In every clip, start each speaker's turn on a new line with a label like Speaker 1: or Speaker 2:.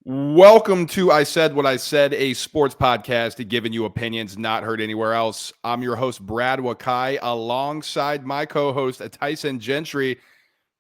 Speaker 1: Welcome to I Said What I Said, a sports podcast giving you opinions not heard anywhere else. I'm your host, Brad Wakai, alongside my co-host, Tyson Gentry.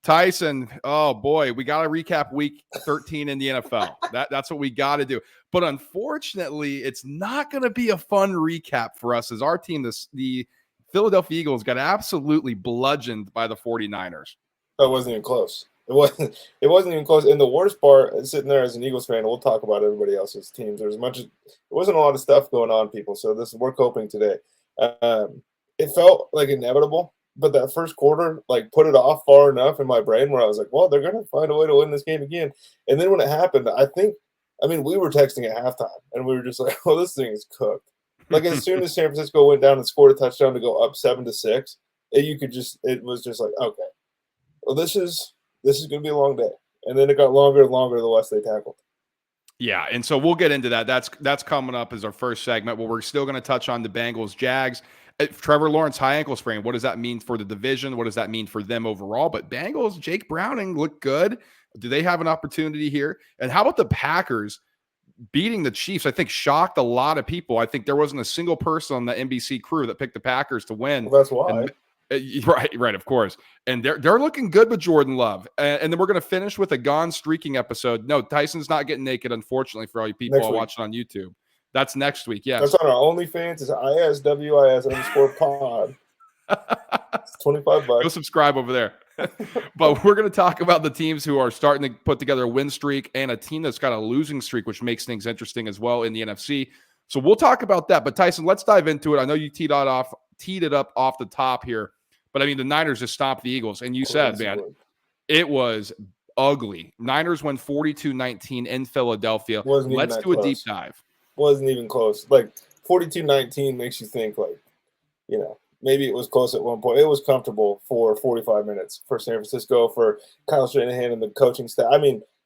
Speaker 1: Tyson, oh boy, we got to recap week 13 in the NFL. That's what we got to do. But unfortunately, it's not going to be a fun recap for us as our team, the Philadelphia Eagles, got absolutely bludgeoned by the 49ers.
Speaker 2: That wasn't even close. It wasn't even close. And the worst part, sitting there as an Eagles fan, and we'll talk about everybody else's teams. There wasn't a lot of stuff going on, people. So we're coping today. It felt like inevitable, but that first quarter, put it off far enough in my brain where I was like, well, they're going to find a way to win this game again. And then when it happened, we were texting at halftime, and we were just like, oh, this thing is cooked. As soon as San Francisco went down and scored a touchdown to go up 7-6, it was just like, okay, well, this is going to be a long day. And then it got longer and longer the less they tackled.
Speaker 1: Yeah, and so we'll get into that. That's coming up as our first segment. Well, we're still going to touch on the Bengals, Jags. Trevor Lawrence, high ankle sprain. What does that mean for the division? What does that mean for them overall? But Bengals, Jake Browning looked good. Do they have an opportunity here? And how about the Packers beating the Chiefs? I think shocked a lot of people. I think there wasn't a single person on the NBC crew that picked the Packers to win.
Speaker 2: Well, that's why.
Speaker 1: Right, of course. And they're looking good with Jordan Love. And then we're going to finish with a Gone Streaking episode. No, Tyson's not getting naked, unfortunately, for all you people watching on YouTube. That's next week, yes.
Speaker 2: That's on our OnlyFans. It's ISWIS_pod. It's $25.
Speaker 1: Go subscribe over there. But we're going to talk about the teams who are starting to put together a win streak and a team that's got a losing streak, which makes things interesting as well in the NFC. So we'll talk about that. But Tyson, let's dive into it. I know you teed it up off the top here. But, the Niners just stopped the Eagles. And you said, man, it was ugly. Niners won 42-19 in Philadelphia. Let's do a deep dive.
Speaker 2: Wasn't even close. 42-19 makes you think, maybe it was close at one point. It was comfortable for 45 minutes for San Francisco, for Kyle Shanahan and the coaching staff.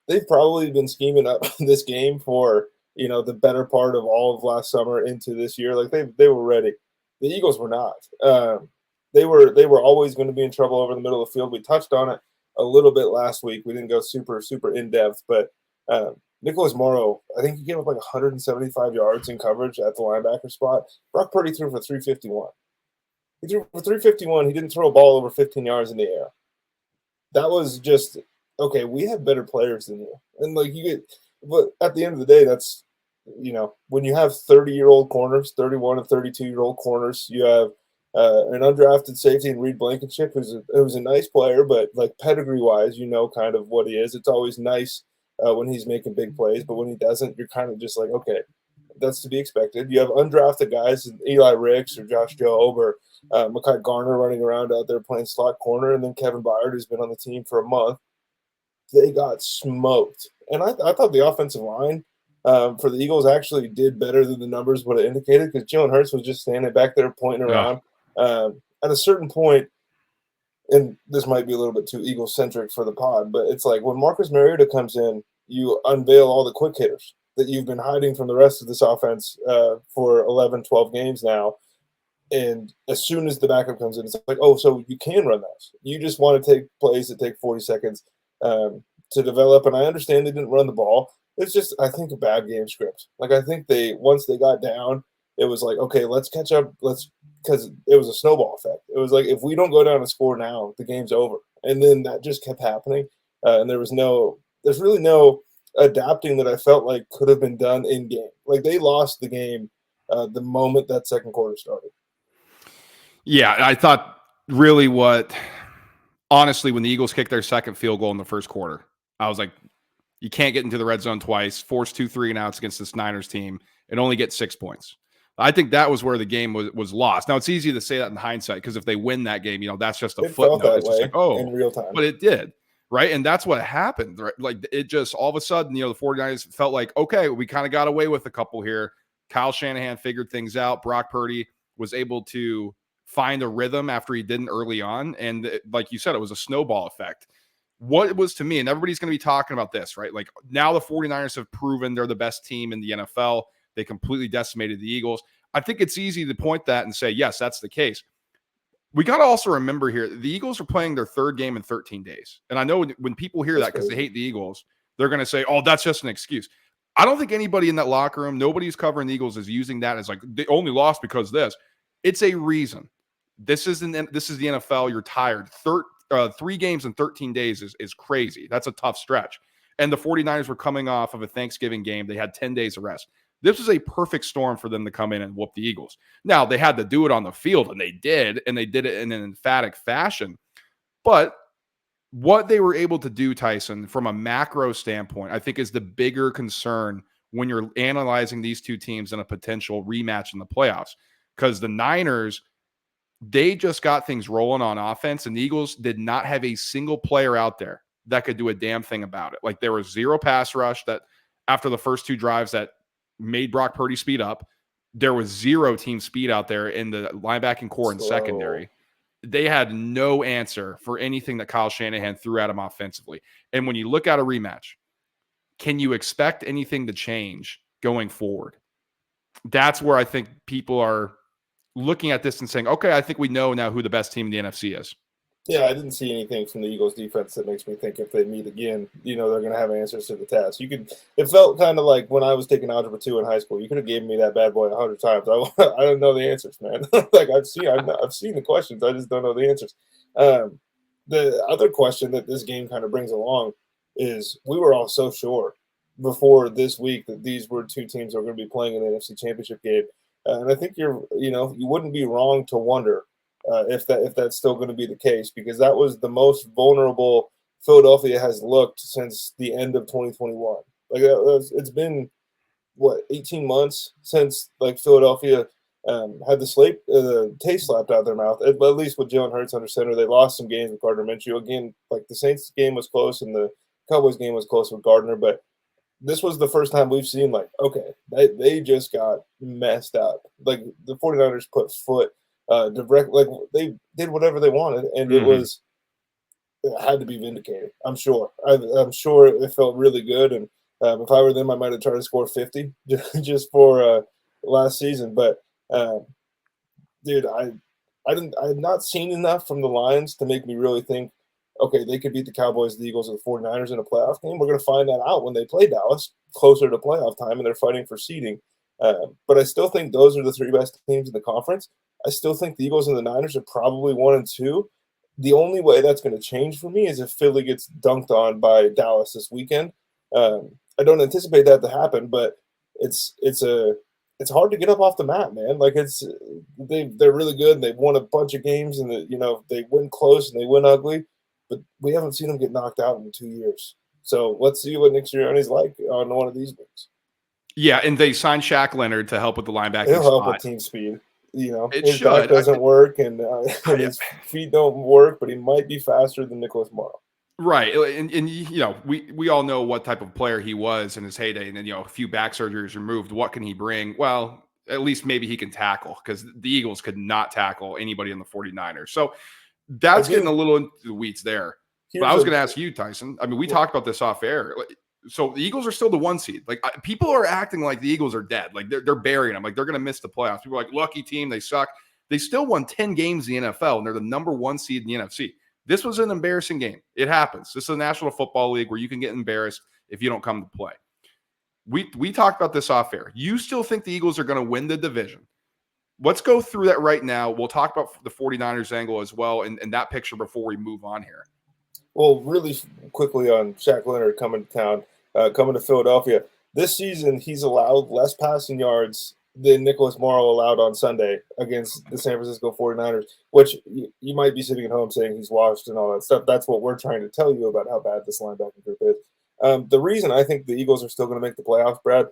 Speaker 2: They've probably been scheming up this game for, the better part of all of last summer into this year. They were ready. The Eagles were not. They were always going to be in trouble over the middle of the field. We touched on it a little bit last week. We didn't go super, super in-depth, but Nicholas Morrow, I think he gave up 175 yards in coverage at the linebacker spot. Brock Purdy threw for 351. He threw for 351. He didn't throw a ball over 15 yards in the air. That was just, okay, we have better players than you. And but at the end of the day, that's, when you have 30-year-old corners, 31 and 32-year-old corners, you have an undrafted safety in Reed Blankenship, who's a nice player, but pedigree-wise, kind of what he is. It's always nice when he's making big plays, but when he doesn't, you're kind of just like, okay, that's to be expected. You have undrafted guys, Eli Ricks or Josh Jobe or Mekhi Garner running around out there playing slot corner, and then Kevin Byard, who's been on the team for a month. They got smoked. And I thought the offensive line for the Eagles actually did better than the numbers would have indicated, because Jalen Hurts was just standing back there pointing around. At a certain point, and this might be a little bit too Eagle-centric for the pod, but it's like when Marcus Mariota comes in, you unveil all the quick hitters that you've been hiding from the rest of this offense for 11, 12 games now. And as soon as the backup comes in, it's like, oh, so you can run those. You just want to take plays that take 40 seconds to develop. And I understand they didn't run the ball. It's just, I think, a bad game script. I think once they got down, it was like, okay, let's catch up. Because it was a snowball effect. It was like, if we don't go down and score now, the game's over. And then that just kept happening. And there's really no adapting that I felt like could have been done in game. They lost the game the moment that second quarter started.
Speaker 1: Yeah, I thought really honestly, when the Eagles kicked their second field goal in the first quarter, I was like, you can't get into the red zone twice, force 2 3-and-outs against this Niners team, and only get 6 points. I think that was where the game was lost. Now, it's easy to say that in hindsight, because if they win that game, that's just a footnote. It's just
Speaker 2: in real time.
Speaker 1: But it did, right? And that's what happened, right? It just, all of a sudden, the 49ers felt like, okay, we kind of got away with a couple here. Kyle Shanahan figured things out. Brock Purdy was able to find a rhythm after he didn't early on. And like you said, it was a snowball effect. What it was to me, and everybody's going to be talking about this, right? Now the 49ers have proven they're the best team in the NFL. They completely decimated the Eagles. I think it's easy to point that and say, yes, that's the case. We got to also remember here, the Eagles are playing their third game in 13 days. And I know when people hear that because they hate the Eagles, they're going to say, oh, that's just an excuse. I don't think anybody in that locker room, nobody's covering the Eagles, is using that as like they only lost because of this. It's a reason. This is the NFL. You're tired. 3 games in 13 days is crazy. That's a tough stretch. And the 49ers were coming off of a Thanksgiving game. They had 10 days of rest. This was a perfect storm for them to come in and whoop the Eagles. Now, they had to do it on the field, and they did it in an emphatic fashion. But what they were able to do, Tyson, from a macro standpoint, I think is the bigger concern when you're analyzing these two teams in a potential rematch in the playoffs. Because the Niners, they just got things rolling on offense, and the Eagles did not have a single player out there that could do a damn thing about it. Like, there was zero pass rush that after the first 2 drives that made Brock Purdy speed up. There was zero team speed out there in the linebacking core and secondary. They had no answer for anything that Kyle Shanahan threw at him offensively. And when you look at a rematch, can you expect anything to change going forward? That's where I think people are looking at this and saying, okay, I think we know now who the best team in the NFC is.
Speaker 2: Yeah, I didn't see anything from the Eagles defense that makes me think if they meet again, they're going to have answers to the test. It felt kind of like when I was taking Algebra 2 in high school. You could have given me that bad boy 100 times. I don't know the answers, man. Like I've seen the questions. I just don't know the answers. The other question that this game kind of brings along is we were all so sure before this week that these were 2 teams that were going to be playing in the NFC Championship game. And I think you wouldn't be wrong to wonder if that's still going to be the case, because that was the most vulnerable Philadelphia has looked since the end of 2021. Like it's been 18 months since like Philadelphia had the taste slapped out of their mouth. At least with Jalen Hurts under center, they lost some games with Gardner Minshew. Again, like the Saints game was close and the Cowboys game was close with Gardner, but this was the first time we've seen like, okay, they just got messed up. Like the 49ers put foot direct, like they did whatever they wanted, and it had to be vindicated. I'm sure. I'm sure it felt really good, and if I were them, I might have tried to score 50 just for last season. But dude, I had not seen enough from the Lions to make me really think, okay, they could beat the Cowboys, the Eagles, or the 49ers in a playoff game. We're going to find that out when they play Dallas closer to playoff time and they're fighting for seeding. But I still think those are the 3 best teams in the conference. I still think the Eagles and the Niners are probably 1 and 2. The only way that's going to change for me is if Philly gets dunked on by Dallas this weekend. I don't anticipate that to happen, but it's hard to get up off the mat, man. Like they're really good. And they've won a bunch of games, and they win close and they win ugly, but we haven't seen them get knocked out in 2 years. So let's see what Nick Sirianni's like on one of these games.
Speaker 1: Yeah, and they signed Shaq Leonard to help with the linebacking
Speaker 2: He'll help
Speaker 1: spot.
Speaker 2: with team speed.
Speaker 1: His
Speaker 2: back doesn't work, and his feet don't work, but he might be faster than Nicholas Morrow.
Speaker 1: Right, and we all know what type of player he was in his heyday, and then a few back surgeries removed. What can he bring? Well, at least maybe he can tackle, because the Eagles could not tackle anybody in the 49ers. So that's getting a little into the weeds there. But I was going to ask you, Tyson. I mean, we talked about this off air. So the Eagles are still the 1 seed. Like people are acting like the Eagles are dead. Like they're burying them. Like they're going to miss the playoffs. People are like, lucky team, they suck. They still won 10 games in the NFL, and they're the number 1 seed in the NFC. This was an embarrassing game. It happens. This is a National Football League where you can get embarrassed if you don't come to play. We talked about this off air. You still think the Eagles are going to win the division. Let's go through that right now. We'll talk about the 49ers angle as well and that picture before we move on here.
Speaker 2: Well, really quickly on Shaq Leonard coming to town, coming to Philadelphia. This season, he's allowed less passing yards than Nicholas Morrow allowed on Sunday against the San Francisco 49ers, which you might be sitting at home saying he's washed and all that stuff. That's what we're trying to tell you about how bad this linebacker group is. The reason I think the Eagles are still going to make the playoffs, Brad,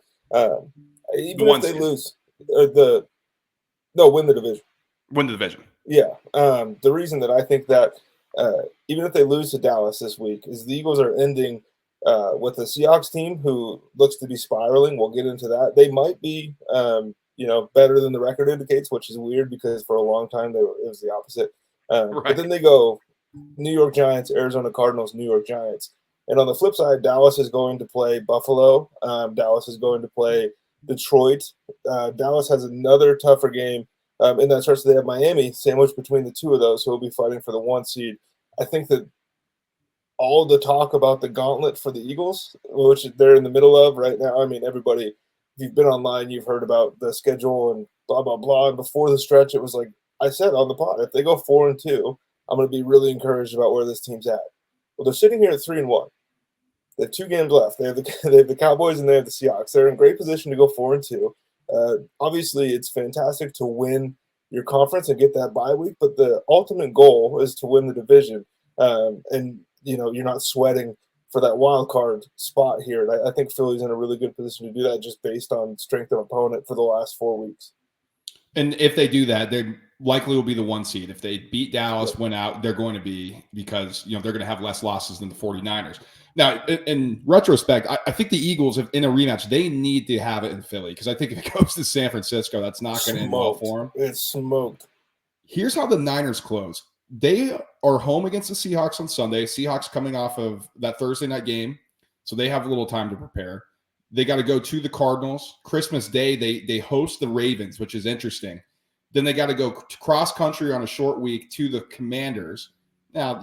Speaker 2: even if they lose, win the division.
Speaker 1: Win the division.
Speaker 2: Yeah. The reason that I think that even if they lose to Dallas this week is the Eagles are ending with the Seahawks team who looks to be spiraling. We'll get into that. They might be, better than the record indicates, which is weird because for a long time it was the opposite.
Speaker 1: Right.
Speaker 2: But then they go New York Giants, Arizona Cardinals, New York Giants. And on the flip side, Dallas is going to play Buffalo. Dallas is going to play Detroit. Dallas has another tougher game. In that stretch, they have Miami sandwiched between the two of those, who will be fighting for the 1 seed. I think that all the talk about the gauntlet for the Eagles, which they're in the middle of right now. I mean, everybody, if you've been online, you've heard about the schedule and blah, blah, blah. And before the stretch, it was like I said on the pod, if they go 4-2, I'm going to be really encouraged about where this team's at. Well, they're sitting here at 3-1. They have 2 games left. They have the Cowboys and they have the Seahawks. They're in great position to go 4-2. Obviously, it's fantastic to win your conference and get that bye week, but the ultimate goal is to win the division. And you're not sweating for that wild card spot here. And I think Philly's in a really good position to do that just based on strength of opponent for the last 4 weeks.
Speaker 1: And if they do that, they likely will be the 1 seed. If they beat Dallas, win out, they're going to be, because they're going to have less losses than the 49ers. Now, in retrospect, I think the Eagles, in a rematch, they need to have it in Philly, because I think if it goes to San Francisco, that's not going to end well for them.
Speaker 2: It's smoked.
Speaker 1: Here's how the Niners close. They are home against the Seahawks on Sunday. Seahawks coming off of that Thursday night game, so they have a little time to prepare. They got to go to the Cardinals. Christmas Day, they host the Ravens, which is interesting. Then they got to go cross country on a short week to the Commanders. Now,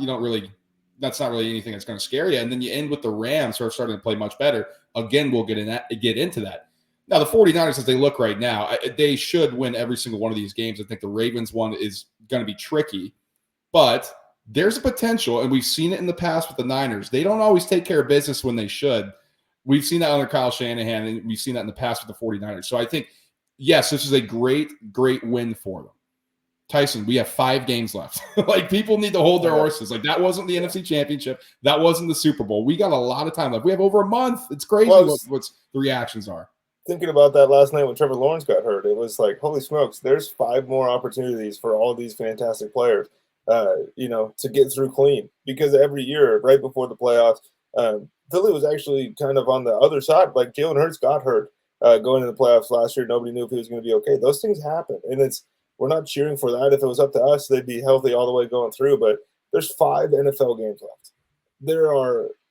Speaker 1: that's not really anything that's going to scare you. And then you end with the Rams, who are starting to play much better. Again, we'll get into that. Now, the 49ers, as they look right now, they should win every single one of these games. I think the Ravens one is going to be tricky. But there's a potential, and we've seen it in the past with the Niners. They don't always take care of business when they should. We've seen that under Kyle Shanahan, and we've seen that in the past with the 49ers. So I think, yes, this is a great, great win for them. Tyson, we have 5 games left. People need to hold their horses. That wasn't the NFC Championship. That wasn't the Super Bowl. We got a lot of time left. We have over a month. It's crazy what the reactions are.
Speaker 2: Thinking about that last night when Trevor Lawrence got hurt, it was like, holy smokes, there's 5 more opportunities for all these fantastic players, to get through clean. Because every year, right before the playoffs, Philly was actually kind of on the other side. Like Jalen Hurts got hurt going into the playoffs last year. Nobody knew if he was going to be okay. Those things happen, and we're not cheering for that. If it was up to us, they'd be healthy all the way going through. But there's 5 NFL games left.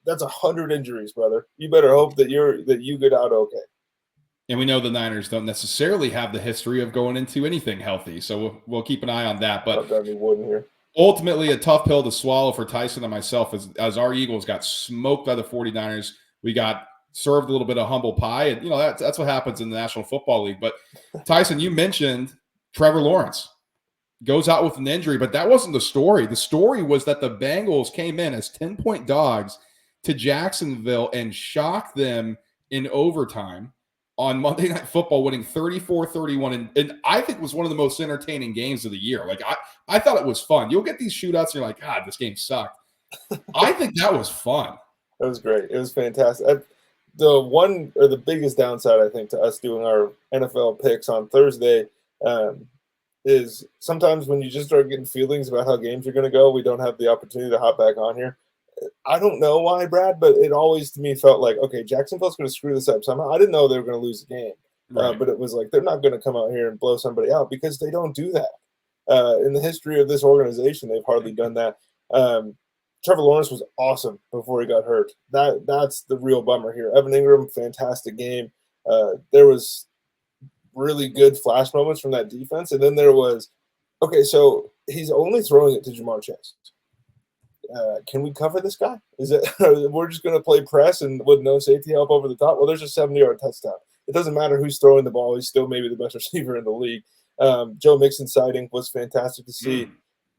Speaker 2: That's 100 injuries, brother. You better hope that you get out okay.
Speaker 1: And we know the Niners don't necessarily have the history of going into anything healthy, so we'll keep an eye on that. But ultimately, a tough pill to swallow for Tyson and myself as our Eagles got smoked by the 49ers. We got served a little bit of humble pie, and that's what happens in the National Football League. But Tyson, you mentioned Trevor Lawrence goes out with an injury, but that wasn't the story. The story was that the Bengals came in as 10-point dogs to Jacksonville and shocked them in overtime on Monday Night Football, winning 34-31, and I think was one of the most entertaining games of the year. I thought it was fun. You'll get these shootouts, and you're like, God, this game sucked. I think that was fun.
Speaker 2: It was great. It was fantastic. The one or the biggest downside, I think, to us doing our NFL picks on Thursday is sometimes when you just start getting feelings about how games are going to go, we don't have the opportunity to hop back on here. I don't know why, Brad, but it always to me felt like, okay, Jacksonville's going to screw this up somehow. I didn't know they were going to lose the game, right. But it was like they're not going to come out here and blow somebody out because they don't do that. In the history of this organization, they've hardly done that. Trevor Lawrence was awesome before he got hurt. That's the real bummer here. Evan Ingram, fantastic game. There was really good flash moments from that defense, and then there was, okay, so he's only throwing it to Jamar Chase. Can we cover this guy? Is it we're just going to play press and with no safety help over the top? Well, there's a 70-yard touchdown. It doesn't matter who's throwing the ball. He's still maybe the best receiver in the league. Joe Mixon sighting was fantastic to see.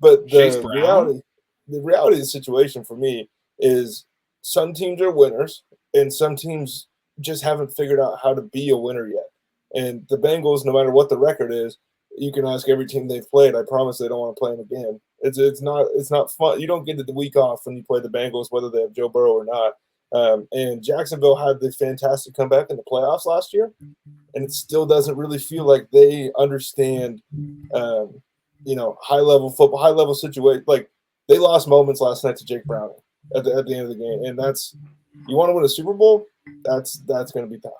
Speaker 2: But the reality of the situation for me is some teams are winners and some teams just haven't figured out how to be a winner yet. And the Bengals, no matter what the record is, you can ask every team they've played. I promise they don't want to play them again. It's not fun. You don't get the week off when you play the Bengals, whether they have Joe Burrow or not. And Jacksonville had the fantastic comeback in the playoffs last year, and it still doesn't really feel like they understand, high level football, high level situation. Like they lost moments last night to Jake Browning at the end of the game, and you want to win a Super Bowl, that's going to be tough.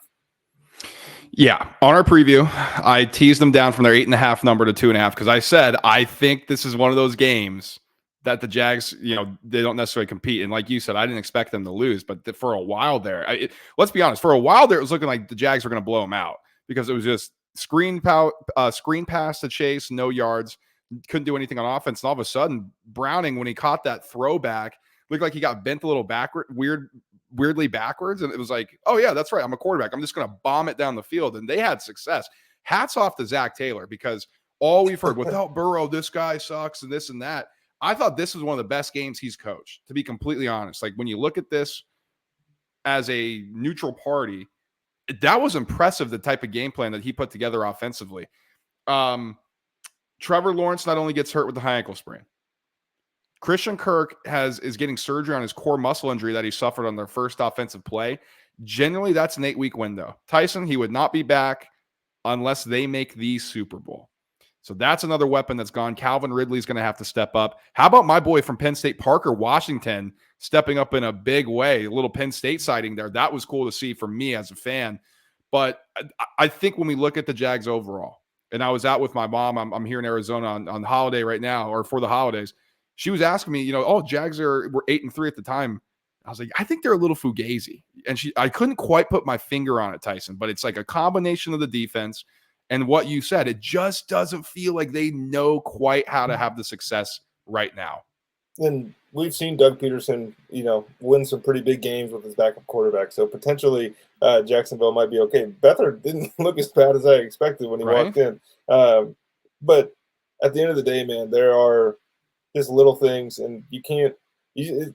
Speaker 1: Yeah. On our preview, I teased them down from their 8.5 number to 2.5 because I said I think this is one of those games that the Jags, they don't necessarily compete. And like you said, I didn't expect them to lose, but for a while there, let's be honest, for a while there, it was looking like the Jags were going to blow them out because it was just screen pass to Chase, no yards, couldn't do anything on offense. And all of a sudden, Browning, when he caught that throwback, looked like he got bent a little weirdly backwards. And it was like, oh yeah, that's right. I'm a quarterback. I'm just going to bomb it down the field. And they had success. Hats off to Zach Taylor, because all we've heard without Burrow, this guy sucks and this and that. I thought this was one of the best games he's coached, to be completely honest. Like, when you look at this as a neutral party, that was impressive, the type of game plan that he put together offensively. Trevor Lawrence not only gets hurt with the high ankle sprain, Christian Kirk is getting surgery on his core muscle injury that he suffered on their first offensive play. Generally, that's an 8-week window. Tyson, he would not be back unless they make the Super Bowl. So that's another weapon that's gone. Calvin Ridley's going to have to step up. How about my boy from Penn State, Parker Washington, stepping up in a big way? A little Penn State sighting there. That was cool to see for me as a fan. But I think when we look at the Jags overall, and I was out with my mom, I'm here in Arizona on holiday right now, or for the holidays. She was asking me, Jags were 8-3 at the time. I was like, I think they're a little fugazi. And I couldn't quite put my finger on it, Tyson, but it's like a combination of the defense and what you said. It just doesn't feel like they know quite how to have the success right now.
Speaker 2: And we've seen Doug Peterson, win some pretty big games with his backup quarterback. So potentially Jacksonville might be okay. Beathard didn't look as bad as I expected when he walked in. But at the end of the day, man, there are just little things, and it's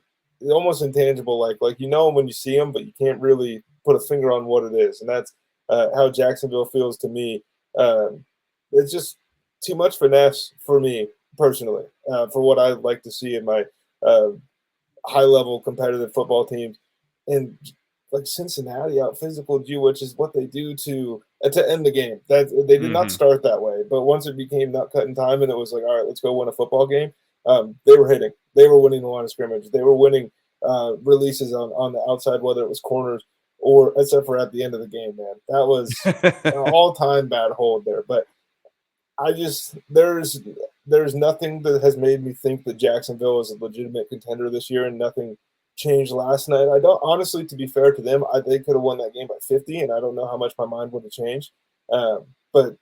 Speaker 2: almost intangible. Like when you see them, but you can't really put a finger on what it is. And that's how Jacksonville feels to me. It's just too much finesse for me personally, for what I like to see in my high-level competitive football teams. And like Cincinnati out physical you, which is what they do to end the game. That they did not start that way, but once it became not cutting time and it was like, all right, let's go win a football game. They were hitting. They were winning the line of scrimmage. They were winning releases on the outside, whether it was corners or except for at the end of the game, man. That was an all-time bad hold there. But there's nothing that has made me think that Jacksonville is a legitimate contender this year, and nothing changed last night. I don't, honestly, to be fair to them, they could have won that game by 50, and I don't know how much my mind would have changed. But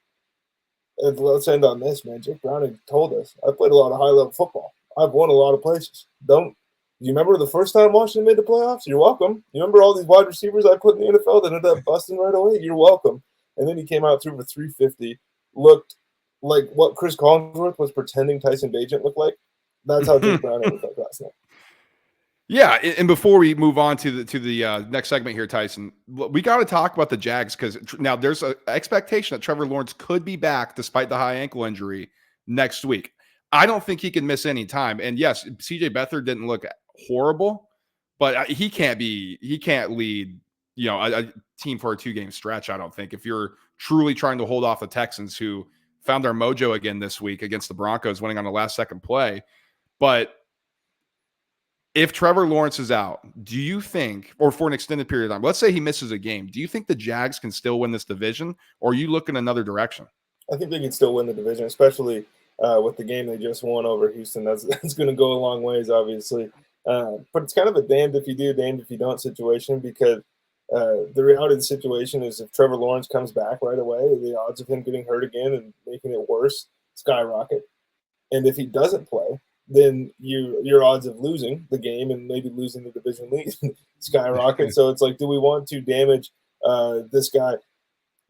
Speaker 2: let's end on this, man. Jake Browning told us, I played a lot of high-level football. I've won a lot of places. You remember the first time Washington made the playoffs? You're welcome. You remember all these wide receivers I put in the NFL that ended up busting right away? You're welcome. And then he came out through for 350, looked like what Chris Collinsworth was pretending Tyson Bagent looked like. That's how Jake Browning looked like last night.
Speaker 1: Yeah, and before we move on to the next segment here, Tyson, we got to talk about the Jags, because now there's an expectation that Trevor Lawrence could be back despite the high ankle injury next week. I don't think he can miss any time. And yes, CJ Beathard didn't look horrible, but he can't lead a team for a 2-game stretch, I don't think, if you're truly trying to hold off the Texans, who found their mojo again this week against the Broncos, winning on the last second play. But if Trevor Lawrence is out, do you think, or for an extended period of time, let's say he misses a game, do you think the Jags can still win this division, or are you looking another direction?
Speaker 2: I think they can still win the division, especially with the game they just won over Houston. That's going to go a long ways, obviously. But it's kind of a damned if you do, damned if you don't situation, because the reality of the situation is if Trevor Lawrence comes back right away, the odds of him getting hurt again and making it worse skyrocket. And if he doesn't play, then your odds of losing the game and maybe losing the division lead skyrocket. So it's like, do we want to damage this guy?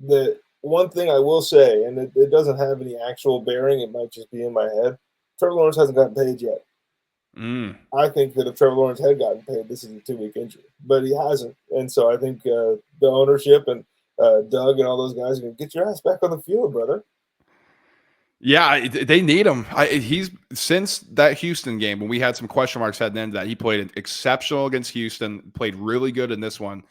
Speaker 2: The one thing I will say, and it doesn't have any actual bearing, it might just be in my head, Trevor Lawrence hasn't gotten paid yet. I think that if Trevor Lawrence had gotten paid, this is a 2-week injury, but he hasn't. And so I think the ownership and Doug and all those guys are going to get your ass back on the field, brother.
Speaker 1: Yeah, they need him. He's since that Houston game when we had some question marks at the end of that, he played exceptional against Houston, played really good in this one.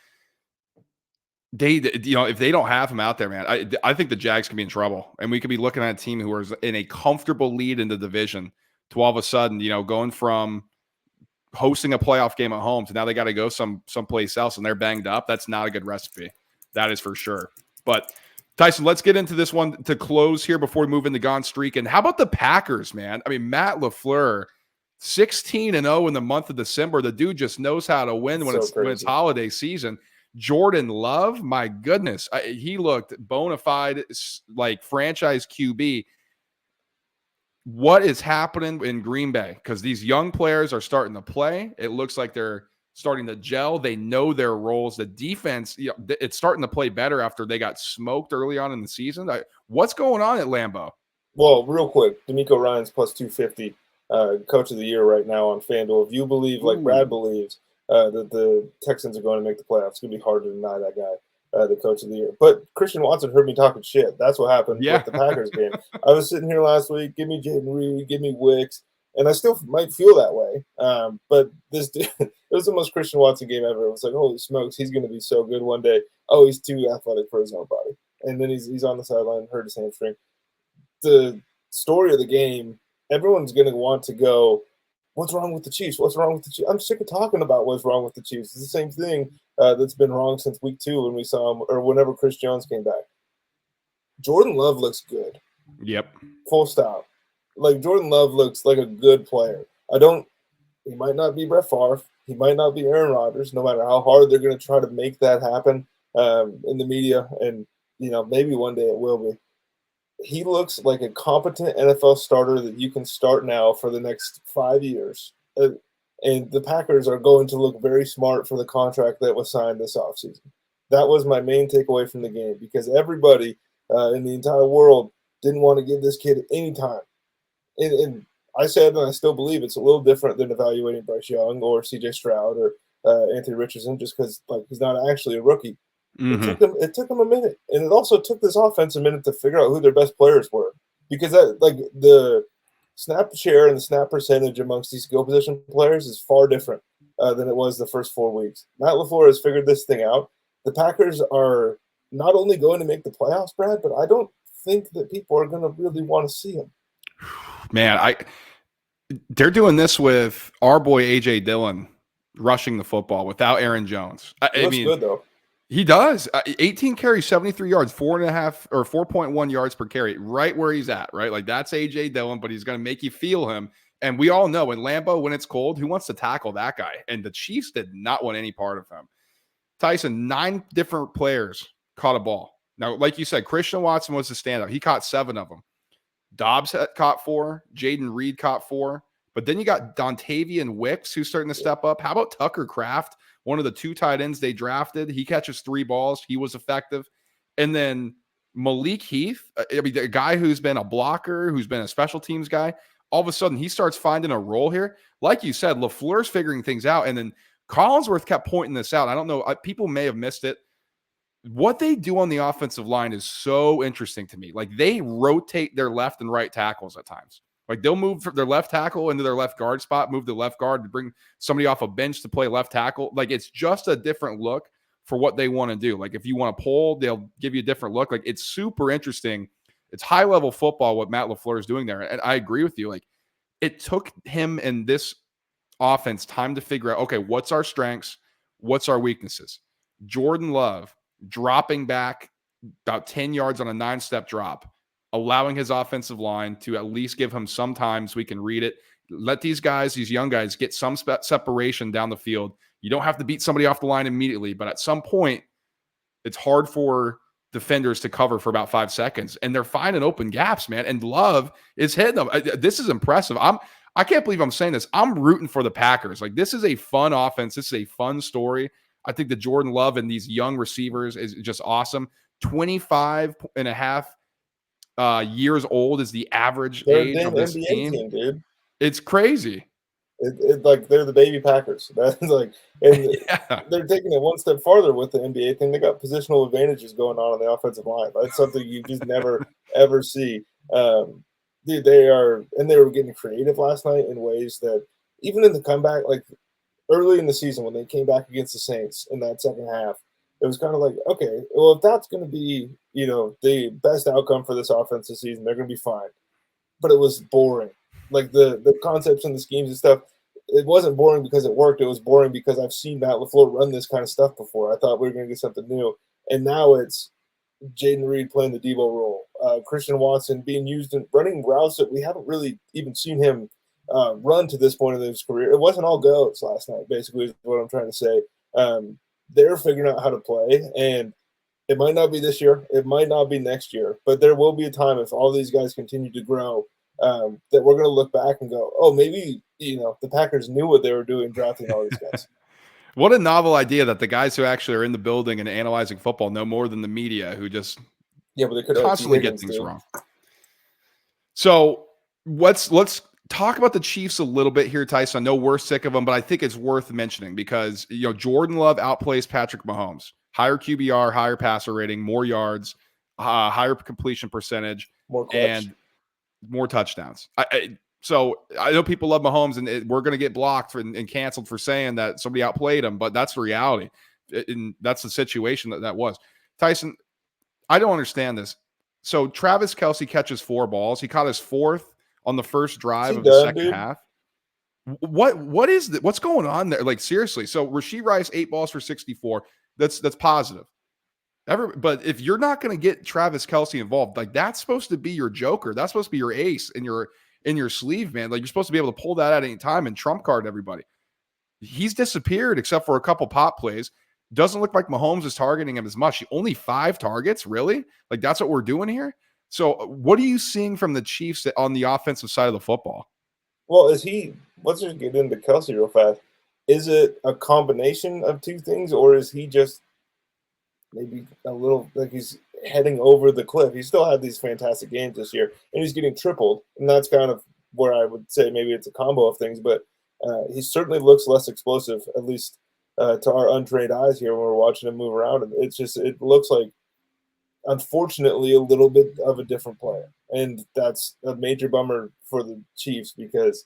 Speaker 1: If they don't have him out there, man, I think the Jags can be in trouble, and we could be looking at a team who is in a comfortable lead in the division to all of a sudden, going from hosting a playoff game at home to now they got to go someplace else and they're banged up. That's not a good recipe. That is for sure. But Tyson, let's get into this one to close here before we move into Gone Streak. And how about the Packers, man? I mean, Matt LaFleur, 16-0 in the month of December. The dude just knows how to win when it's holiday season. Jordan Love, my goodness, he looked bona fide like franchise QB. what is happening in Green Bay, because these young players are starting to play. It looks like they're starting to gel. They know their roles. The defense, it's starting to play better after they got smoked early on in the season. What's going on at Lambeau?
Speaker 2: Well, real quick, D'Amico Ryan's plus 250, coach of the year right now on FanDuel. If you believe, like Brad believes, that the Texans are going to make the playoffs, it's going to be hard to deny that guy, the coach of the year. But Christian Watson heard me talking shit. That's what happened with the Packers game. I was sitting here last week, give me Jaden Reed, give me Wicks, and I still might feel that way. But this it was the most Christian Watson game ever. It was like, holy smokes, he's going to be so good one day. Oh, he's too athletic for his own body. And then he's on the sideline, hurt his hamstring. The story of the game, everyone's going to want to go, what's wrong with the Chiefs? What's wrong with the Chiefs? I'm sick of talking about what's wrong with the Chiefs. It's the same thing that's been wrong since week 2 when we saw him, or whenever Chris Jones came back. Jordan Love looks good.
Speaker 1: Yep.
Speaker 2: Full stop. Like, Jordan Love looks like a good player. He might not be Brett Favre. He might not be Aaron Rodgers, no matter how hard they're going to try to make that happen in the media. And, maybe one day it will be. He looks like a competent NFL starter that you can start now for the next 5 years. And the Packers are going to look very smart for the contract that was signed this offseason. That was my main takeaway from the game, because everybody in the entire world didn't want to give this kid any time. And I said, and I still believe, it's a little different than evaluating Bryce Young or C.J. Stroud or Anthony Richardson, just because he's not actually a rookie. Mm-hmm. It took him a minute, and it also took this offense a minute to figure out who their best players were, because the snap share and the snap percentage amongst these skill position players is far different than it was the first 4 weeks. Matt LaFleur has figured this thing out. The Packers are not only going to make the playoffs, Brad, but I don't think that people are going to really want to see them.
Speaker 1: Man, they're doing this with our boy A.J. Dillon rushing the football without Aaron Jones.
Speaker 2: He looks good, though.
Speaker 1: He does. 18 carries, 73 yards, 4.5 or 4.1 yards per carry, right where he's at, right? Like, that's A.J. Dillon, but he's going to make you feel him. And we all know in Lambeau, when it's cold, who wants to tackle that guy? And the Chiefs did not want any part of him. Tyson, 9 different players caught a ball. Now, like you said, Christian Watson was the standout. He caught 7 of them. Dobbs caught 4. Jaden Reed caught 4. But then you got Dontavian Wicks, who's starting to step up. How about Tucker Kraft, one of the 2 tight ends they drafted? He catches 3 balls. He was effective. And then Malik Heath, the guy who's been a blocker, who's been a special teams guy, all of a sudden he starts finding a role here. Like you said, LaFleur's figuring things out. And then Collinsworth kept pointing this out. I don't know. People may have missed it. What they do on the offensive line is so interesting to me. Like, they rotate their left and right tackles at times. Like, they'll move their left tackle into their left guard spot, move the left guard to bring somebody off a bench to play left tackle. Like, it's just a different look for what they want to do. Like, if you want to pull, they'll give you a different look. Like, it's super interesting. It's high-level football what Matt LaFleur is doing there. And I agree with you. Like, it took him and this offense time to figure out, okay, what's our strengths? What's our weaknesses? Jordan Love dropping back about 10 yards on a 9-step drop, allowing his offensive line to at least give him some time so we can read it. Let these guys, these young guys, get some separation down the field. You don't have to beat somebody off the line immediately, but at some point, it's hard for defenders to cover for about 5 seconds, and they're finding open gaps, man. And Love is hitting them. This is impressive. I can't believe I'm saying this. I'm rooting for the Packers. Like, this is a fun offense. This is a fun story. I think the Jordan Love and these young receivers is just awesome. 25 and a half years old is the average age of this
Speaker 2: NBA
Speaker 1: team,
Speaker 2: dude.
Speaker 1: It's crazy.
Speaker 2: It's like they're the baby Packers. That's like, and they're taking it one step farther with the NBA thing. They got positional advantages going on the offensive line. That's something you just never ever see. Dude, they were getting creative last night in ways that even in the comeback, like early in the season when they came back against the Saints in that second half, it was kind of like, okay, well, if that's going to be, the best outcome for this offense this season, they're going to be fine. But it was boring. Like the concepts and the schemes and stuff, it wasn't boring because it worked. It was boring because I've seen Matt LaFleur run this kind of stuff before. I thought we were going to get something new. And now it's Jaden Reed playing the Debo role. Christian Watson being used in running routes that we haven't really even seen him run to this point in his career. It wasn't all goes last night, basically, is what I'm trying to say. They're figuring out how to play, and it might not be this year. It might not be next year, but there will be a time if all these guys continue to grow that we're going to look back and go, oh, maybe, the Packers knew what they were doing drafting all these guys.
Speaker 1: What a novel idea that the guys who actually are in the building and analyzing football know more than the media, who just
Speaker 2: but they could
Speaker 1: constantly get things wrong. So let's talk about the Chiefs a little bit here, Tyson. I know we're sick of them, but I think it's worth mentioning because Jordan Love outplays Patrick Mahomes. Higher QBR, higher passer rating, more yards, higher completion percentage, and more touchdowns. So I know people love Mahomes, and we're going to get blocked and canceled for saying that somebody outplayed him, but that's the reality. And that's the situation that was. Tyson, I don't understand this. So Travis Kelce catches 4 balls. He caught his 4th on the first drive of the second half. What is what's going on there? Like, seriously. So Rashee Rice, 8 balls for 64. That's positive. But if you're not going to get Travis Kelce involved, like, that's supposed to be your joker. That's supposed to be your ace in your sleeve, man. Like, you're supposed to be able to pull that at any time and trump card everybody. He's disappeared except for a couple pop plays. Doesn't look like Mahomes is targeting him as much. Only 5 targets, really? Like, that's what we're doing here? So what are you seeing from the Chiefs on the offensive side of the football?
Speaker 2: Well, let's just get into Kelce real fast. Is it a combination of two things, or is he just maybe a little like he's heading over the cliff? He still had these fantastic games this year, and he's getting tripled, and that's kind of where I would say maybe it's a combo of things, but he certainly looks less explosive, at least to our untrained eyes here when we're watching him move around. And it looks like, unfortunately, a little bit of a different player. And that's a major bummer for the Chiefs because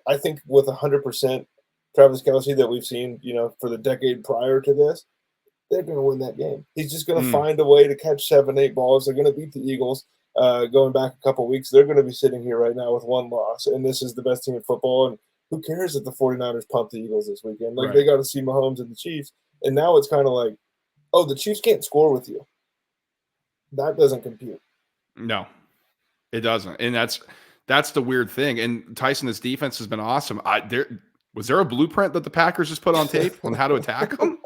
Speaker 2: I think with 100% Travis Kelce that we've seen, for the decade prior to this, they're going to win that game. He's just going to find a way to catch 7-8 balls. They're going to beat the Eagles. Going back a couple weeks, they're going to be sitting here right now with 1 loss, and this is the best team in football. And who cares if the 49ers pumped the Eagles this weekend? Like, They got to see Mahomes and the Chiefs. And now it's kind of like, oh, the Chiefs can't score with you. That doesn't compute.
Speaker 1: No, it doesn't. And that's the weird thing. And Tyson, this defense has been awesome. Was there a blueprint that the Packers just put on tape on how to attack them?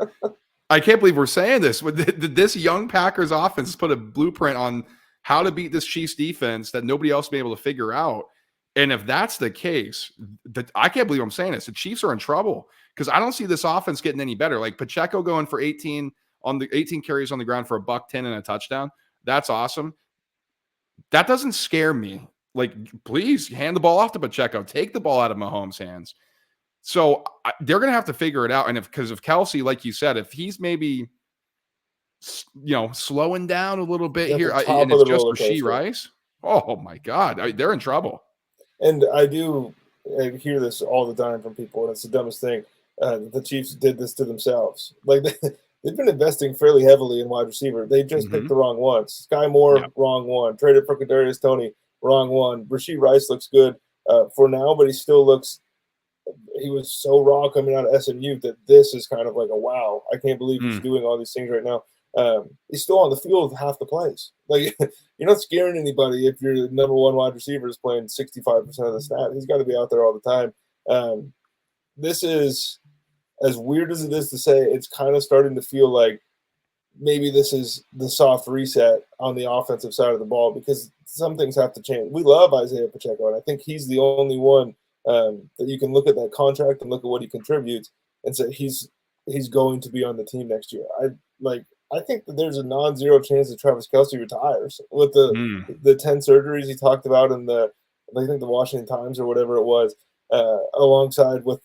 Speaker 1: I can't believe we're saying this. This young Packers offense has put a blueprint on how to beat this Chiefs defense that nobody else has been able to figure out. And if that's the case, I can't believe I'm saying this. The Chiefs are in trouble because I don't see this offense getting any better. Like Pacheco going for 18 carries on the ground for $110 and a touchdown. That's awesome. That doesn't scare me. Like, please hand the ball off to Pacheco. Take the ball out of Mahomes' hands. So they're going to have to figure it out. And because of Kelce, like you said, if he's maybe, slowing down a little bit here, and it's just Rashee Rice, oh my God, they're in trouble.
Speaker 2: And I hear this all the time from people, and it's the dumbest thing. The Chiefs did this to themselves. Like, they've been investing fairly heavily in wide receiver. They just picked the wrong one. Sky Moore, wrong one. Traded for Kadarius Toney, wrong one. Rashee Rice looks good for now, but he still looks. He was so raw coming out of SMU that this is kind of like a wow. I can't believe he's doing all these things right now. He's still on the field half the plays. Like, you're not scaring anybody if your number 1 wide receiver is playing 65% of the snap. He's got to be out there all the time. This is, as weird as it is to say, it's kind of starting to feel like maybe this is the soft reset on the offensive side of the ball because some things have to change. We love Isaiah Pacheco, and I think he's the only one that you can look at that contract and look at what he contributes and say he's going to be on the team next year. I think that there's a non-zero chance that Travis Kelce retires with the 10 surgeries he talked about in I think the Washington Times or whatever it was, alongside with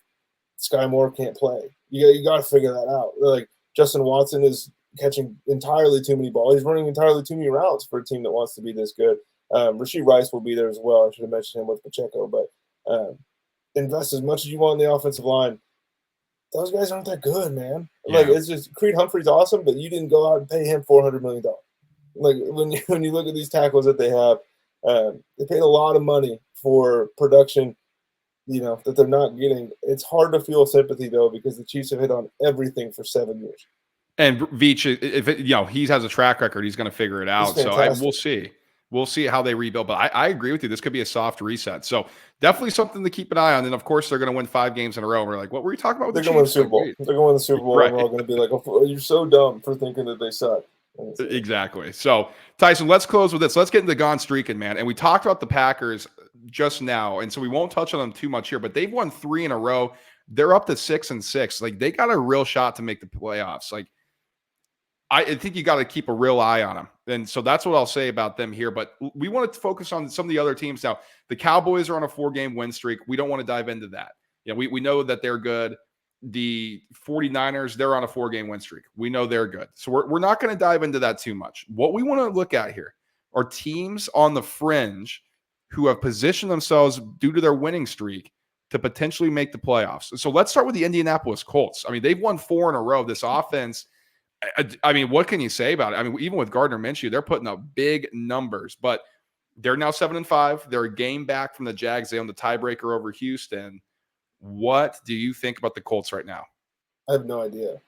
Speaker 2: Sky Moore can't play. You got to figure that out. Like, Justin Watson is catching entirely too many balls. He's running entirely too many routes for a team that wants to be this good. Rashee Rice will be there as well. I should have mentioned him with Pacheco, but invest as much as you want in the offensive line. Those guys aren't that good, man. Yeah. Like, it's just Creed Humphrey's awesome, but you didn't go out and pay him $400 million. Like, when you look at these tackles that they have, they paid a lot of money for production, that they're not getting. It's hard to feel sympathy though because the Chiefs have hit on everything for 7 years. And
Speaker 1: Veach, if he has a track record, he's going to figure it out. So we'll see. We'll see how they rebuild. But I agree with you. This could be a soft reset. So definitely something to keep an eye on. And, of course, they're going to win 5 games in a row. We're like, what were you talking about with
Speaker 2: the Chiefs? They're going to win the Super Bowl. They're going to win the Super Bowl. Right. And we're all going to be like, oh, you're so dumb for thinking that they suck.
Speaker 1: Exactly. So, Tyson, let's close with this. Let's get into gone streaking, man. And we talked about the Packers. just now, and so we won't touch on them too much here, but they've won 3 in a row. They're up to 6-6. Like, they got a real shot to make the playoffs. Like, I think you got to keep a real eye on them. And so that's what I'll say about them here. But we want to focus on some of the other teams now. The Cowboys are on a 4-game win streak. We don't want to dive into that. Yeah, we know that they're good. The 49ers, they're on a 4-game win streak. We know they're good. So we're not going to dive into that too much. What we want to look at here are teams on the fringe who have positioned themselves due to their winning streak to potentially make the playoffs. So let's start with the Indianapolis Colts. I mean, they've won 4 in a row. This offense, I mean, what can you say about it? I mean, even with Gardner Minshew, they're putting up big numbers, but they're now 7-5. They're a game back from the Jags. They own the tiebreaker over Houston. What do you think about the Colts right now?
Speaker 2: I have no idea.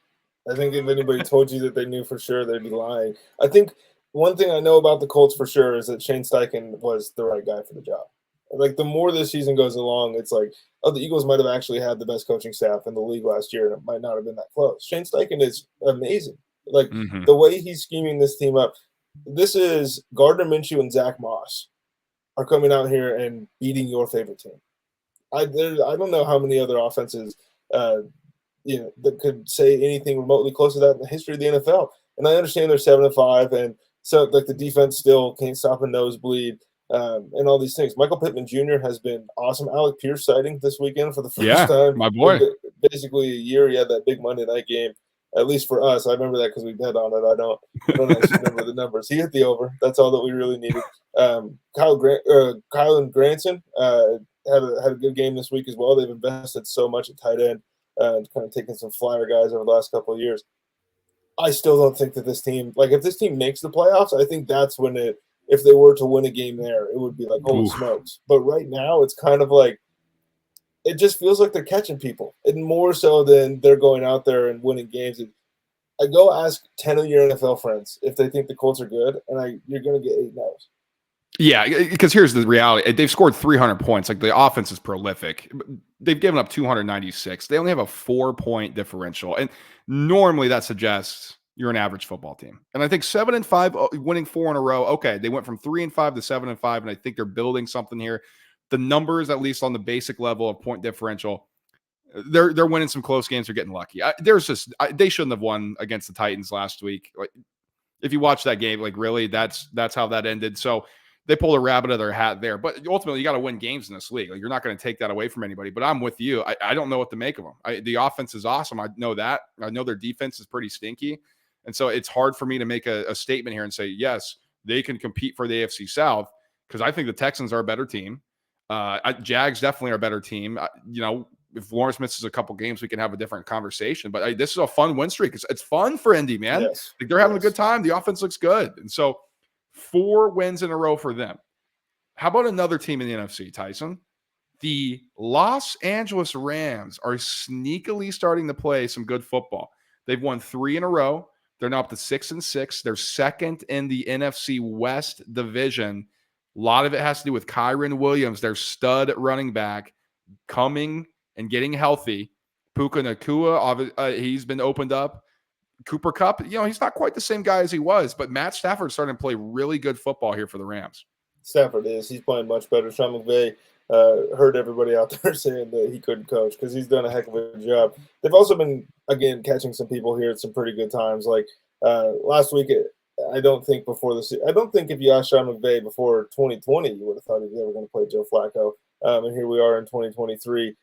Speaker 2: I think if anybody told you that they knew for sure, they'd be lying. I think one thing I know about the Colts for sure is that Shane Steichen was the right guy for the job. Like, the more this season goes along, it's like, oh, the Eagles might have actually had the best coaching staff in the league last year, and it might not have been that close. Shane Steichen is amazing. Like, the way he's scheming this team up, this is Gardner Minshew and Zach Moss are coming out here and beating your favorite team. I don't know how many other offenses, that could say anything remotely close to that in the history of the NFL. And I understand they're 7-5, and so like the defense still can't stop a nosebleed, and all these things. Michael Pittman Jr. has been awesome. Alec Pierce sighting this weekend for the first time.
Speaker 1: My boy.
Speaker 2: Basically a year. He had that big Monday night game. At least for us, I remember that because we bet on it. I don't actually remember the numbers. He hit the over. That's all that we really needed. Kyle and Granson had a good game this week as well. They've invested so much at tight end and kind of taken some flyer guys over the last couple of years. I still don't think that this team, like, if this team makes the playoffs, I think that's when if they were to win a game there, it would be like, holy smokes. But right now, it's kind of like, it just feels like they're catching people, and more so than they're going out there and winning games. I go ask 10 of your NFL friends if they think the Colts are good, and you're going to get 8 no's.
Speaker 1: Yeah, because here's the reality. They've scored 300 points. Like, the offense is prolific. They've given up 296. They only have a 4-point differential. And normally that suggests you're an average football team. And I think 7-5, winning 4 in a row. Okay, they went from 3-5 to 7-5, and I think they're building something here. The numbers, at least on the basic level of point differential, they're winning some close games. They're getting lucky. They shouldn't have won against the Titans last week. Like, if you watch that game, like, really, that's how that ended. So they pulled a rabbit out of their hat there. But ultimately, you got to win games in this league. Like, you're not going to take that away from anybody. But I'm with you. I don't know what to make of them. The offense is awesome. I know that. I know their defense is pretty stinky. And so it's hard for me to make a statement here and say, yes, they can compete for the AFC South, because I think the Texans are a better team. Jags definitely are a better team. If Lawrence misses a couple games, we can have a different conversation. But this is a fun win streak. It's fun for Indy, man.
Speaker 2: Yes.
Speaker 1: Like, they're having a good time. The offense looks good. And so 4 wins in a row for them. How about another team in the NFC, Tyson? The Los Angeles Rams are sneakily starting to play some good football. They've won 3 in a row. They're now up to 6-6. They're second in the NFC West division. A lot of it has to do with Kyron Williams, their stud running back, coming and getting healthy. Puka Nacua, he's been opened up. Cooper Kupp, he's not quite the same guy as he was, but Matt Stafford's starting to play really good football here for the Rams.
Speaker 2: Stafford is. He's playing much better. Sean McVay heard everybody out there saying that he couldn't coach because he's done a heck of a job. They've also been, again, catching some people here at some pretty good times. Like last week, I don't think if you asked Sean McVay before 2020, you would have thought he was ever going to play Joe Flacco. And here we are in 2023.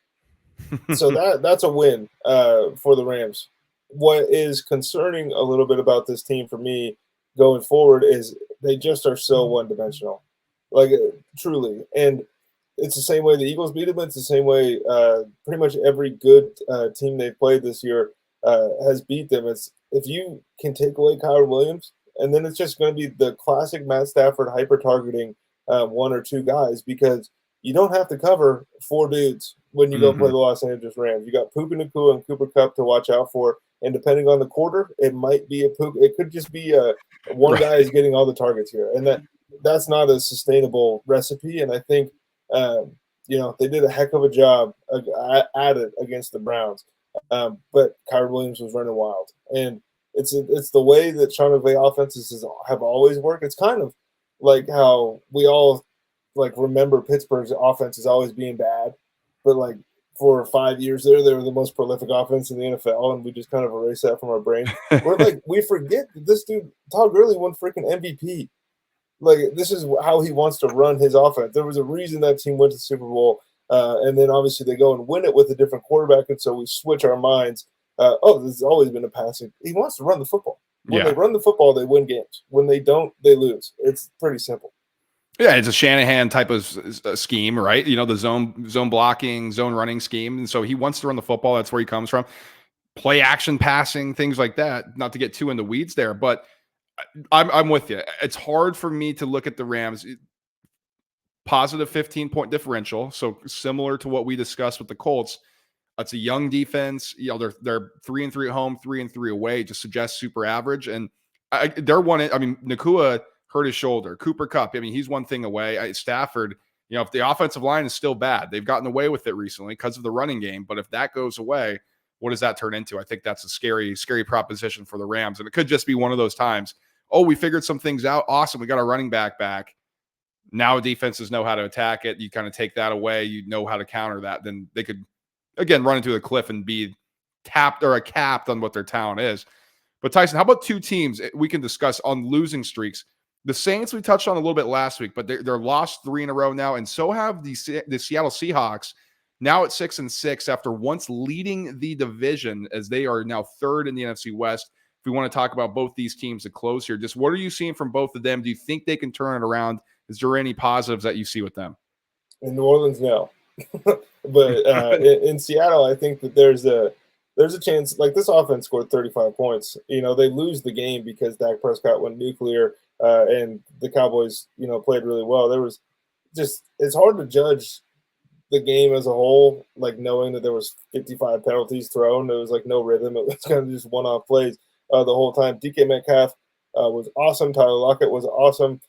Speaker 2: So that's a win for the Rams. What is concerning a little bit about this team for me going forward is they just are so one-dimensional, like truly. And it's the same way the Eagles beat them. It's the same way pretty much every good team they've played this year has beat them. It's if you can take away Kyron Williams, and then it's just going to be the classic Matt Stafford hyper-targeting 1 or 2 guys, because you don't have to cover 4 dudes when you go play the Los Angeles Rams. You got Puka Nacua and Cooper Kupp to watch out for. And depending on the quarter, it might be it could just be one guy is getting all the targets here. And that's not a sustainable recipe. And I think, they did a heck of a job at it against the Browns. But Kyron Williams was running wild. And it's the way that Sean McVay offenses have always worked. It's kind of like how we all like remember Pittsburgh's offense as always being bad, but like for 5 years there, they were the most prolific offense in the NFL, and we just kind of erase that from our brain. We're like, we forget that this dude Todd Gurley won freaking MVP. Like, this is how he wants to run his offense. There was a reason that team went to the Super Bowl, and then obviously they go and win it with a different quarterback, and so we switch our minds. This has always been a passing. He wants to run the football. When they run the football, they win games. When they don't, they lose. It's pretty simple.
Speaker 1: Yeah, it's a Shanahan type of scheme, right? You know, the zone blocking, zone running scheme. And so he wants to run the football. That's where he comes from. Play action passing, things like that. Not to get too in the weeds there, but I'm with you. It's hard for me to look at the Rams. Positive 15-point differential. So similar to what we discussed with the Colts. It's a young defense. You know, they're 3-3 at home, 3-3 away. Just suggests super average. And they're one. I mean, Nakua hurt his shoulder. Cooper Kupp, I mean, he's one thing away. Stafford, you know, if the offensive line is still bad, they've gotten away with it recently because of the running game. But if that goes away, what does that turn into? I think that's a scary, scary proposition for the Rams. And it could just be one of those times. Oh, we figured some things out. Awesome. We got our running back. Now defenses know how to attack it. You kind of take that away. You know how to counter that. Then they could, again, run into a cliff and be capped on what their talent is. But Tyson, how about two teams we can discuss on losing streaks? The Saints we touched on a little bit last week, but they're lost 3 in a row now, and so have the Seattle Seahawks, now at 6-6 after once leading the division, as they are now 3rd in the NFC West. If we want to talk about both these teams to close here, just what are you seeing from both of them? Do you think they can turn it around? Is there any positives that you see with them?
Speaker 2: In New Orleans, no. But in Seattle, I think that there's a chance. Like, this offense scored 35 points. You know, they lose the game because Dak Prescott went nuclear. And the Cowboys, you know, played really well. There was it's hard to judge the game as a whole, like knowing that there was 55 penalties thrown. There was like no rhythm. It was kind of just one-off plays the whole time. DK Metcalf was awesome. Tyler Lockett was awesome.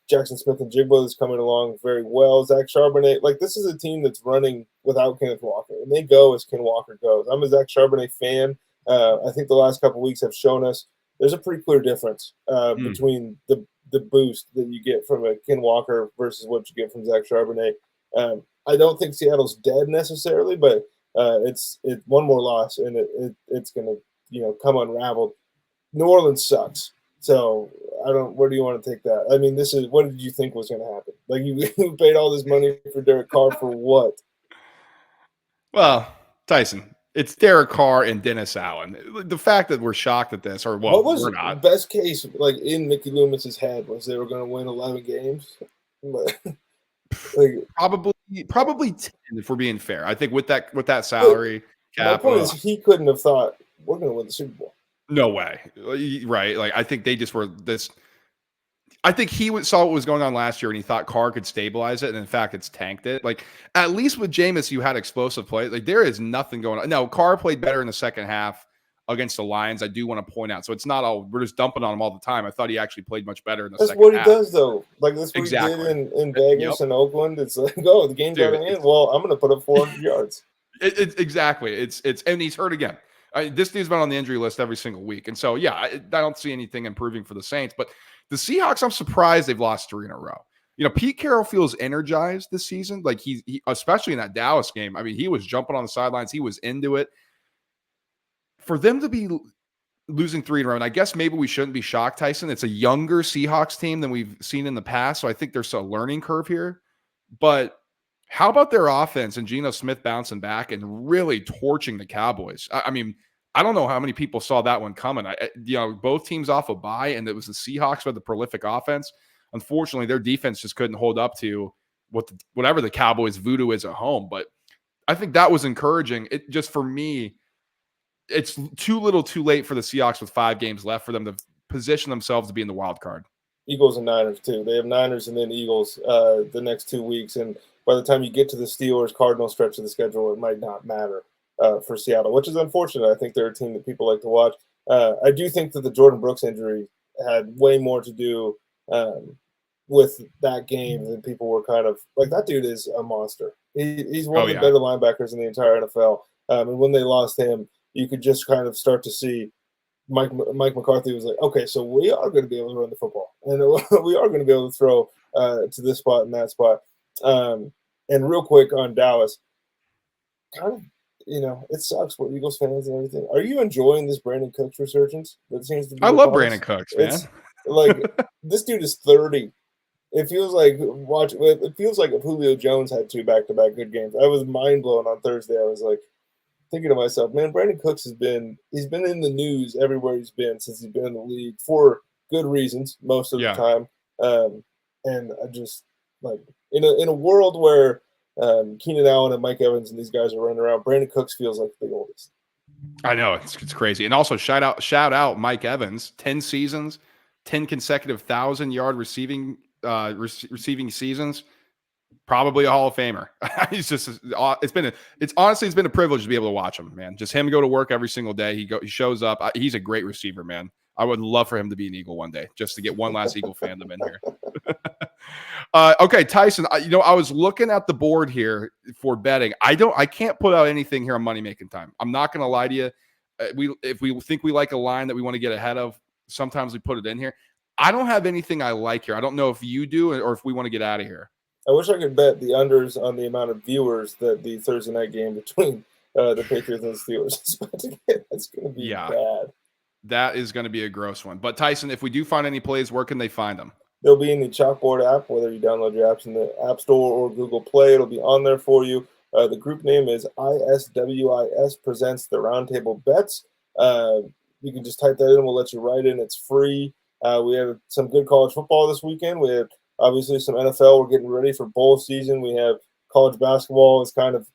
Speaker 2: Jackson Smith and Jigba is coming along very well. Zach Charbonnet, like, this is a team that's running without Kenneth Walker, and they go as Ken Walker goes. I'm a Zach Charbonnet fan. I think the last couple of weeks have shown us there's a pretty clear difference between the boost that you get from a Ken Walker versus what you get from Zach Charbonnet. I don't think Seattle's dead necessarily, but it's one more loss, and it's going to, you know, come unraveled. New Orleans sucks. So where do you want to take that? I mean, what did you think was going to happen? Like, you paid all this money for Derek Carr for what?
Speaker 1: Well, Tyson, it's Derek Carr and Dennis Allen. The fact that we're shocked at this, or well,
Speaker 2: what was
Speaker 1: we're not.
Speaker 2: Best case, like, in Mickey Loomis's head, was they were going to win 11 games.
Speaker 1: Like, probably 10, if we're being fair. I think with that salary cap,
Speaker 2: my point is, he couldn't have thought we're going to win the Super Bowl.
Speaker 1: No way. Right. Like, I think they just were this. I think he saw what was going on last year and he thought Carr could stabilize it. And in fact, it's tanked it. Like, at least with Jameis, you had explosive play. Like, there is nothing going on. No, Carr played better in the second half against the Lions. I do want to point out. So it's not all, we're just dumping on him all the time. I thought he actually played much better in the second half.
Speaker 2: That's what he does, though. Like, that's what he did in Vegas and Oakland. It's like, oh, the game's out of hand. Well, I'm going to put up 400 yards.
Speaker 1: Exactly. And he's hurt again. This dude's been on the injury list every single week. And so, yeah, I don't see anything improving for the Saints. But the Seahawks, I'm surprised they've lost 3 in a row. You know, Pete Carroll feels energized this season. Like, he especially in that Dallas game. I mean, he was jumping on the sidelines. He was into it. For them to be losing 3 in a row, and I guess maybe we shouldn't be shocked, Tyson. It's a younger Seahawks team than we've seen in the past. So I think there's a learning curve here. But how about their offense and Geno Smith bouncing back and really torching the Cowboys? I mean, I don't know how many people saw that one coming. Both teams off a bye, and it was the Seahawks with the prolific offense. Unfortunately, their defense just couldn't hold up to whatever the Cowboys' voodoo is at home. But I think that was encouraging. It just, for me, it's too little too late for the Seahawks with 5 games left for them to position themselves to be in the wild card.
Speaker 2: Eagles and Niners, too. They have Niners and then Eagles the next 2 weeks. And by the time you get to the Steelers-Cardinals stretch of the schedule, it might not matter for Seattle, which is unfortunate. I think they're a team that people like to watch. I do think that the Jordan Brooks injury had way more to do with that game than people were kind of – like, that dude is a monster. He's one of the better linebackers in the entire NFL. And when they lost him, you could just kind of start to see Mike McCarthy was like, okay, so we are going to be able to run the football. And we are going to be able to throw to this spot and that spot. And real quick on Dallas, kind of, it sucks for Eagles fans and everything. Are you enjoying this Brandon Cooks resurgence that seems to be?
Speaker 1: I love
Speaker 2: upon us?
Speaker 1: Brandon Cooks, man.
Speaker 2: It's like this dude is 30. It feels like if Julio Jones had 2 back-to-back good games. I was mind blown on Thursday. I was like thinking to myself, man, Brandon Cooks he's been in the news everywhere he's been since he's been in the league for good reasons most of the time. And I just like in a world where Keenan Allen and Mike Evans and these guys are running around, Brandon Cooks feels like the oldest.
Speaker 1: I know it's crazy. And also shout out Mike Evans, 10 seasons, 10 consecutive 1,000-yard receiving seasons. Probably a Hall of Famer. It's honestly been a privilege to be able to watch him, man. Just him go to work every single day. He shows up. He's a great receiver, man. I would love for him to be an Eagle one day, just to get one last Eagle fandom in here. Okay, Tyson. I was looking at the board here for betting. I can't put out anything here on money making time. I'm not going to lie to you. If we think we like a line that we want to get ahead of, sometimes we put it in here. I don't have anything I like here. I don't know if you do or if we want to get out of here.
Speaker 2: I wish I could bet the unders on the amount of viewers that the Thursday night game between the Patriots and the Steelers is about to get. That's going to be bad.
Speaker 1: That is going to be a gross one. But Tyson, if we do find any plays, where can they find them?
Speaker 2: They'll be in the Chalkboard app, whether you download your apps in the App Store or Google Play. It'll be on there for you. The group name is ISWIS Presents the Roundtable Bets. You can just type that in. We'll let you write in. It's free. We have some good college football this weekend. We have obviously some NFL. We're getting ready for bowl season. We have college basketball is kind of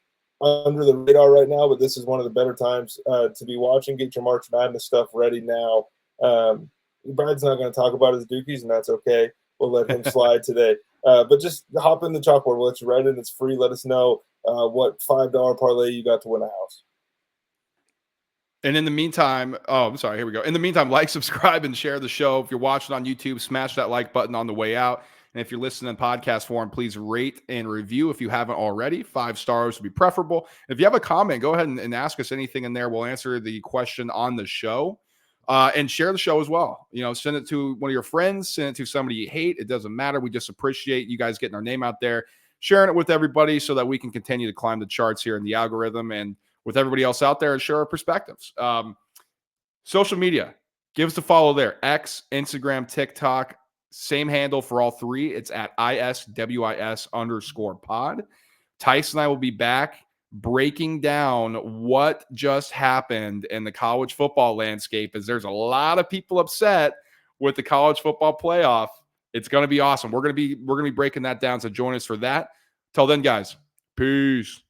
Speaker 2: under the radar right now, but this is one of the better times to be watching. Get your March Madness stuff ready now. Brad's not going to talk about his Dukies, and that's okay. We'll let him slide today. But just hop in the Chalkboard. We'll let you write in. It's free. Let us know what $5 parlay you got to win a house.
Speaker 1: And in the meantime, I'm sorry, here we go. In the meantime, like, subscribe, and share the show. If you're watching on YouTube, smash that like button on the way out. And if you're listening in podcast form, please rate and review if you haven't already. 5 stars would be preferable. If you have a comment, go ahead and ask us anything in there. We'll answer the question on the show. And share the show as well. Send it to one of your friends, send it to somebody you hate. It doesn't matter. We just appreciate you guys getting our name out there, sharing it with everybody so that we can continue to climb the charts here in the algorithm and with everybody else out there and share our perspectives. Social media, give us a follow there. X, Instagram, TikTok, same handle for all 3. It's at ISWIS_pod. Tyson and I will be back breaking down what just happened in the college football landscape, as there's a lot of people upset with the college football playoff. It's going to be awesome. We're going to be breaking that down. So join us for that. Till then, guys, peace.